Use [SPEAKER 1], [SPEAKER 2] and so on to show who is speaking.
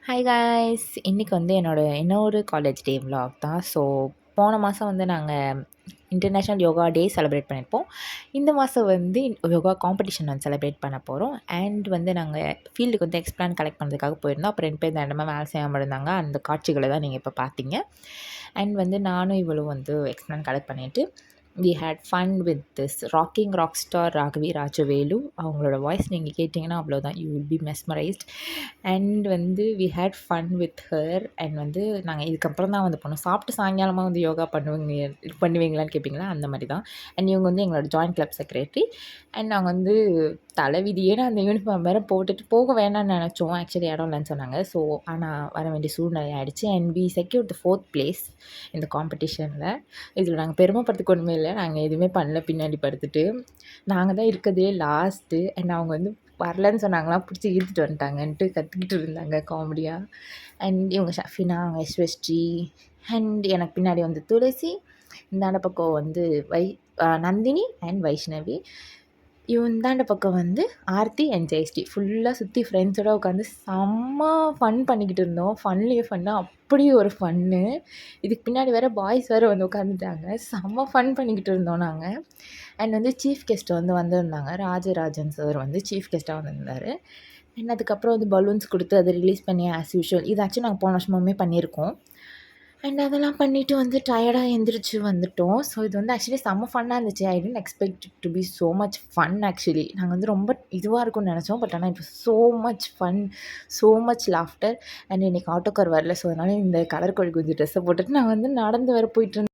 [SPEAKER 1] Hi guys! இன்றைக்கி வந்து இன்னொரு காலேஜ் டே விலாக் தான். ஸோ போன மாதம் வந்து நாங்கள் இன்டர்நேஷ்னல் யோகா டே செலிப்ரேட் பண்ணியிருப்போம். இந்த மாதம் வந்து யோகா காம்படிஷன் வந்து செலிப்ரேட் பண்ண போகிறோம். அண்ட் வந்து நாங்கள் ஃபீல்டுக்கு வந்து எக்ஸ்பிளான் கலெக்ட் பண்ணுறதுக்காக போயிருந்தோம். அப்புறம் 2 பேர் தண்டமாக வேலை செய்யாமல் இருந்தாங்க. அந்த காட்சிகளை தான் நீங்கள் இப்போ பார்த்தீங்க. அண்ட் வந்து நானும் இவளும் வந்து எக்ஸ்பிளான் கலெக்ட் பண்ணிவிட்டு we had fun with this rocking rock star Raghavi Rajavelu. அவங்களோட வாய்ஸ் நீங்கள் கேட்டிங்கன்னா அவ்வளோதான், you will be mesmerized. And வந்து we had fun with her. And வந்து நாங்கள் இதுக்கப்புறம் தான் வந்து போனோம். சாப்பிட்டு சாயங்காலமாக வந்து யோகா பண்ணுவீங்களான்னு கேட்பீங்களா, அந்த மாதிரி தான். அண்ட் இவங்க வந்து எங்களோட ஜாயின்ட் கிளப் செக்ரட்டரி. அண்ட் நாங்கள் வந்து தலைவிதியே அந்த யூனிஃபார்ம் வேறு போட்டுட்டு போக வேணாம்னு நினச்சோம். ஆக்சுவலி இடம் இல்லைன்னு சொன்னாங்க. ஸோ ஆனால் வர வேண்டிய சூழ்நிலை ஆகிடுச்சு. And we secure the 4th place இந்த காம்படிஷனில். இதில் நாங்கள் பெருமைப்படுறதுக்கு ஒன்றுமே இல்லை. நாங்கள் எதுவுமே பண்ணல, பின்னாடி படுத்துட்டு. நாங்கள் தான் இருக்கிறதே லாஸ்ட்டு. அண்ட் அவங்க வந்து வரலன்னு சொன்னாங்களாம், பிடிச்சி இழுத்துட்டு வந்துட்டாங்கன்ட்டு கத்திக்கிட்டு இருந்தாங்க காமெடியாக. அண்ட் இவங்க ஷஃபினா, அவங்க எஸ்வஸ்ரீ, அண்ட் எனக்கு பின்னாடி வந்து துளசி, இந்தாண்ட பக்கம் வந்து நந்தினி அண்ட் வைஷ்ணவி, இந்தாண்ட பக்கம் வந்து ஆர்த்தி அண்ட் ஜெயஸ்ரீ. ஃபுல்லாக சுற்றி ஃப்ரெண்ட்ஸோடு உட்காந்து செம்ம ஃபன் பண்ணிக்கிட்டு இருந்தோம். ஃபன்லேயே ஃபன்னாக அப்படி ஒரு ஃபன்னு. இதுக்கு பின்னாடி வேறு பாய்ஸ் வேறு வந்து உட்காந்துட்டாங்க. செம்ம ஃபன் பண்ணிக்கிட்டு இருந்தோம் நாங்கள். அண்ட் வந்து சீஃப் கெஸ்ட் வந்து வந்திருந்தாங்க. ராஜராஜன் சார் வந்து சீஃப் கெஸ்ட்டாக வந்திருந்தார். அண்ட் அதுக்கப்புறம் வந்து பலூன்ஸ் கொடுத்து அதை ரிலீஸ் பண்ணி ஆஸ் யூஷுவல் இதாச்சும் நாங்கள் போன வருஷமுமே பண்ணியிருக்கோம். அண்ட் அதெல்லாம் பண்ணிவிட்டு வந்து டயர்டாக எழுந்திரிச்சு வந்துவிட்டோம். ஸோ இது வந்து ஆக்சுவலி செம்ம ஃபன்னாக இருந்துச்சு. I didn't expect it to be so much fun actually. நாங்கள் வந்து ரொம்ப இதுவாக இருக்கும்னு நினச்சோம். பட் ஆனால் it was so much fun, so much laughter. And இன்றைக்கி ஆட்டோக்கார் வரல. ஸோ அதனால் இந்த கலர் கோழி குஞ்சு ட்ரெஸ்ஸை போட்டுட்டு நான் வந்து நடந்து வேறு போயிட்டுருந்தேன்.